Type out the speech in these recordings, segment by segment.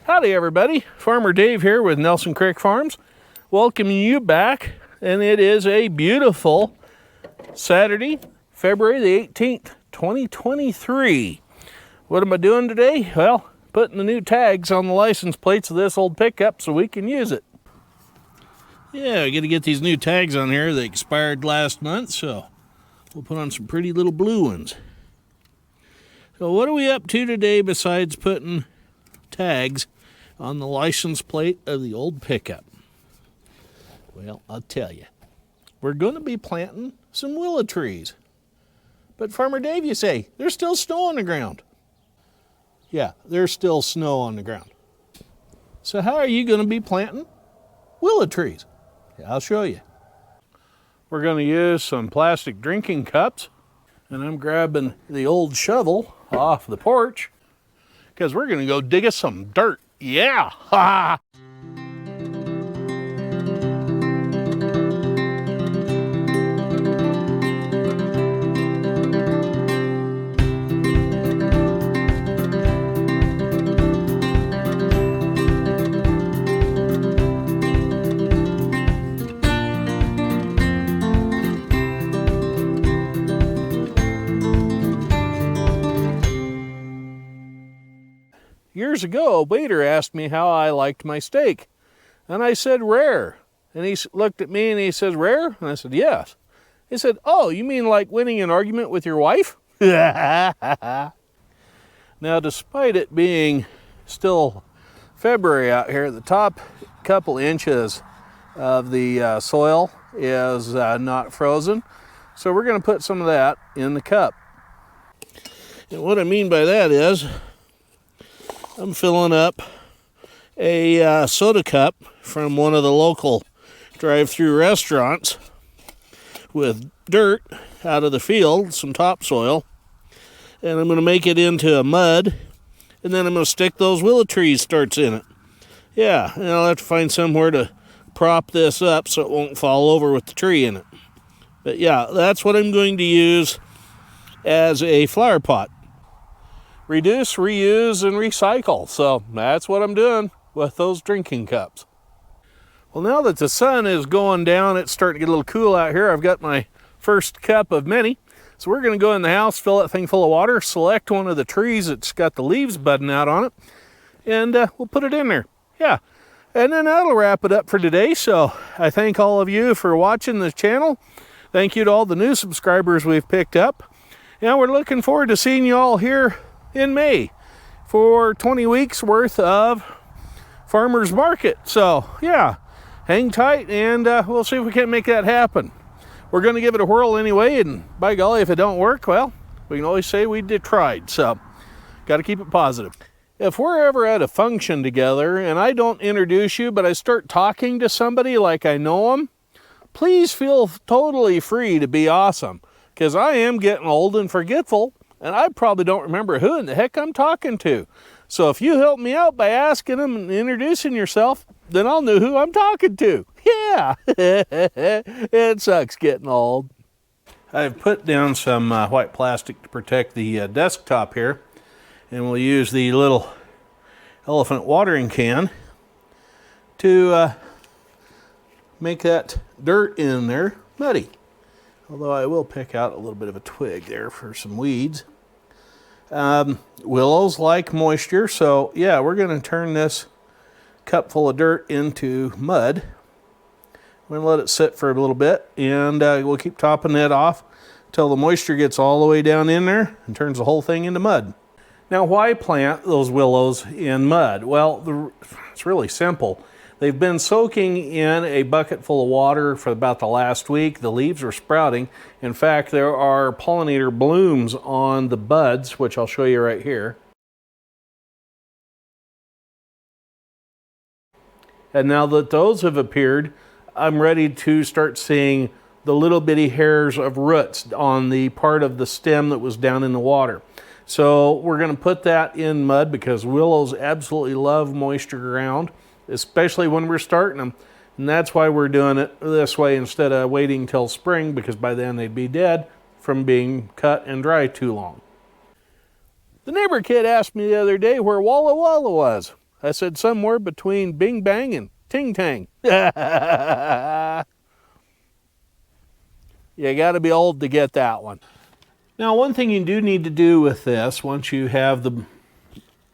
Howdy everybody, Farmer Dave here with Nelson Creek Farms, welcoming you back, and it is a beautiful Saturday, February the 18th, 2023. What am I doing today? Well, putting the new tags on the license plates of this old pickup so we can use it. Yeah, I got to get these new tags on here. They expired last month, so we'll put on some pretty little blue ones. So what are we up to today besides putting tags on the license plate of the old pickup? Well, I'll tell you, we're going to be planting some willow trees. But Farmer Dave, you say, there's still snow on the ground. Yeah, there's still snow on the ground. So how are you going to be planting willow trees? I'll show you. We're going to use some plastic drinking cups, and I'm grabbing the old shovel off the porch because we're going to go dig us some dirt. Yeah! Ha! Years ago, a waiter asked me how I liked my steak, and I said rare. And he looked at me and he says, rare? And I said, yes. He said, oh, you mean like winning an argument with your wife? Now, despite it being still February out here, the top couple inches of the soil is not frozen. So we're going to put some of that in the cup. And what I mean by that is, I'm filling up a soda cup from one of the local drive-through restaurants with dirt out of the field, some topsoil, and I'm going to make it into a mud, and then I'm going to stick those willow tree starts in it. Yeah, and I'll have to find somewhere to prop this up so it won't fall over with the tree in it. But yeah, that's what I'm going to use as a flower pot. Reduce, reuse, and recycle. So that's what I'm doing with those drinking cups. Well, now that the sun is going down, it's starting to get a little cool out here. I've got my first cup of many. So we're going to go in the house, fill that thing full of water, select one of the trees that's got the leaves budding out on it, and we'll put it in there. Yeah, and then that'll wrap it up for today. So I thank all of you for watching this channel. Thank you to all the new subscribers we've picked up. And we're looking forward to seeing you all here in May for 20 weeks worth of farmers market. So yeah, hang tight and we'll see if we can make that happen. We're going to give it a whirl anyway, and by golly, if it don't work, well, we can always say we did tried. So got to keep it positive. If we're ever at a function together and I don't introduce you, but I start talking to somebody like I know them, please feel totally free to be awesome, because I am getting old and forgetful, and I probably don't remember who in the heck I'm talking to. So if you help me out by asking them and introducing yourself, then I'll know who I'm talking to. Yeah, it sucks getting old. I've put down some white plastic to protect the desktop here, and we'll use the little elephant watering can to make that dirt in there muddy. Although I will pick out a little bit of a twig there for some weeds. Willows like moisture, so yeah, we're going to turn this cup full of dirt into mud. We're going to let it sit for a little bit, and we'll keep topping it off until the moisture gets all the way down in there and turns the whole thing into mud. Now, why plant those willows in mud? Well, it's really simple. They've been soaking in a bucket full of water for about the last week. The leaves are sprouting. In fact, there are pollinator blooms on the buds, which I'll show you right here. And now that those have appeared, I'm ready to start seeing the little bitty hairs of roots on the part of the stem that was down in the water. So we're going to put that in mud because willows absolutely love moisture ground, especially when we're starting them. And that's why we're doing it this way instead of waiting till spring, because by then they'd be dead from being cut and dry too long. The neighbor kid asked me the other day where Walla Walla was. I said somewhere between bing bang and ting tang. You got to be old to get that one. Now, one thing you do need to do with this, once you have the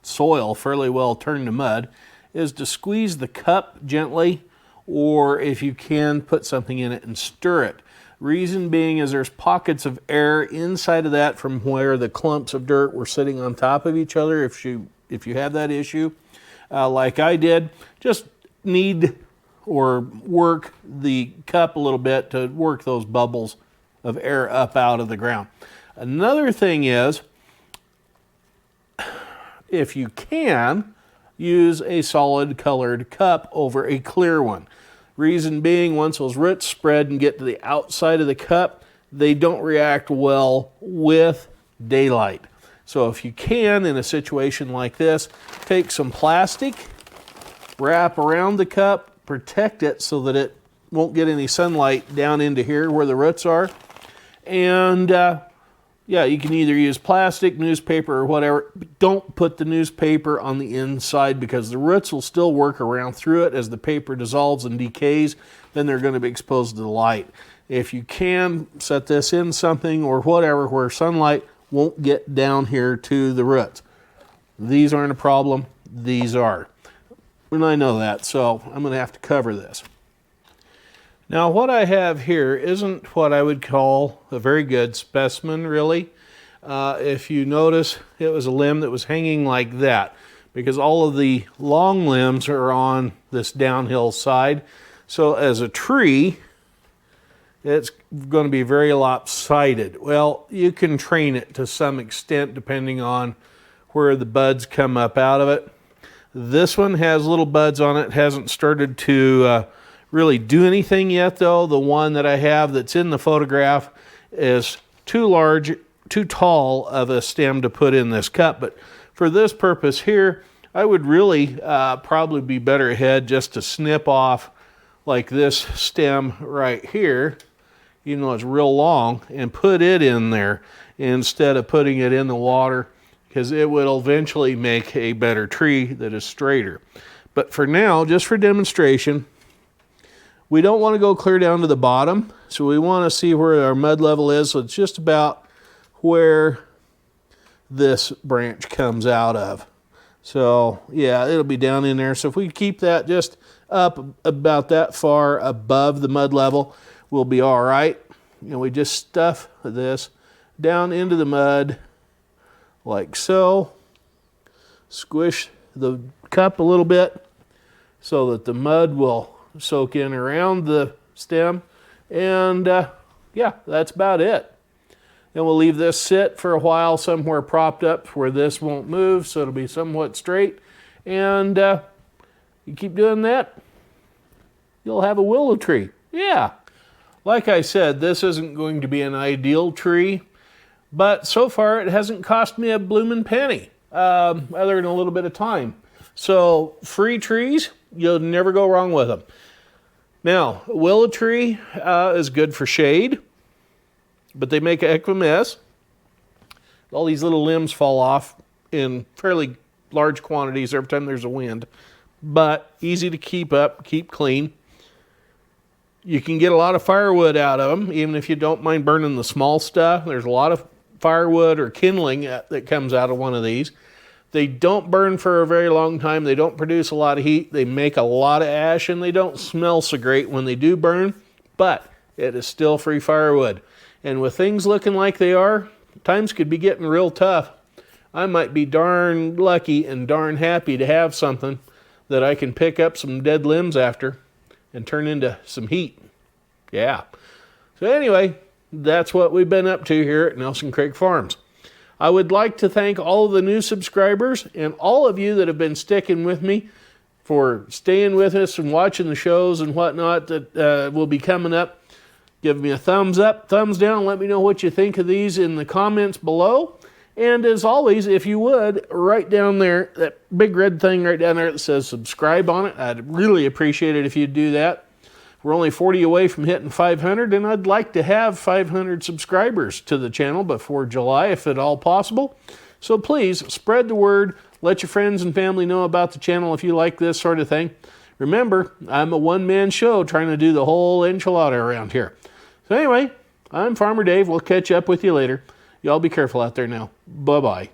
soil fairly well turned to mud, is to squeeze the cup gently, or if you can, put something in it and stir it. Reason being is there's pockets of air inside of that from where the clumps of dirt were sitting on top of each other. If you have that issue, like I did, just knead or work the cup a little bit to work those bubbles of air up out of the ground. Another thing is, if you can, use a solid colored cup over a clear one. Reason being, once those roots spread and get to the outside of the cup, they don't react well with daylight. So if you can, in a situation like this, take some plastic, wrap around the cup, protect it so that it won't get any sunlight down into here where the roots are. And yeah, you can either use plastic, newspaper, or whatever. But don't put the newspaper on the inside because the roots will still work around through it as the paper dissolves and decays. Then they're going to be exposed to the light. If you can, set this in something or whatever where sunlight won't get down here to the roots. These aren't a problem. These are. And I know that, so I'm going to have to cover this. Now, what I have here isn't what I would call a very good specimen, really. If you notice, it was a limb that was hanging like that because all of the long limbs are on this downhill side. So as a tree, it's going to be very lopsided. Well, you can train it to some extent depending on where the buds come up out of it. This one has little buds on it, hasn't started to really do anything yet though. The one that I have that's in the photograph is too large, too tall of a stem to put in this cup. But for this purpose here, I would really probably be better ahead just to snip off like this stem right here, even though it's real long, and put it in there instead of putting it in the water, because it will eventually make a better tree that is straighter. But for now, just for demonstration, we don't want to go clear down to the bottom, so we want to see where our mud level is. So it's just about where this branch comes out of. So yeah, it'll be down in there. So if we keep that just up about that far above the mud level, we'll be all right. And we just stuff this down into the mud like so. Squish the cup a little bit so that the mud will soak in around the stem, and yeah, that's about it. Then we'll leave this sit for a while somewhere propped up where this won't move, so it'll be somewhat straight, and you keep doing that, you'll have a willow tree. Yeah, like I said, this isn't going to be an ideal tree, but so far it hasn't cost me a bloomin' penny, other than a little bit of time. So free trees, you'll never go wrong with them. Now, a willow tree is good for shade, but they make a heck of a mess. All these little limbs fall off in fairly large quantities every time there's a wind, but easy to keep up, keep clean. You can get a lot of firewood out of them, even if you don't mind burning the small stuff. There's a lot of firewood or kindling that comes out of one of these. They don't burn for a very long time. They don't produce a lot of heat. They make a lot of ash, and they don't smell so great when they do burn, but it is still free firewood. And with things looking like they are, times could be getting real tough. I might be darn lucky and darn happy to have something that I can pick up some dead limbs after and turn into some heat. Yeah. So anyway, that's what we've been up to here at Nelson Creek Farms. I would like to thank all of the new subscribers and all of you that have been sticking with me for staying with us and watching the shows and whatnot that will be coming up. Give me a thumbs up, thumbs down, let me know what you think of these in the comments below. And as always, if you would, right down there, that big red thing right down there that says subscribe on it, I'd really appreciate it if you'd do that. We're only 40 away from hitting 500, and I'd like to have 500 subscribers to the channel before July, if at all possible. So please spread the word. Let your friends and family know about the channel if you like this sort of thing. Remember, I'm a one-man show trying to do the whole enchilada around here. So anyway, I'm Farmer Dave. We'll catch up with you later. Y'all be careful out there now. Bye-bye.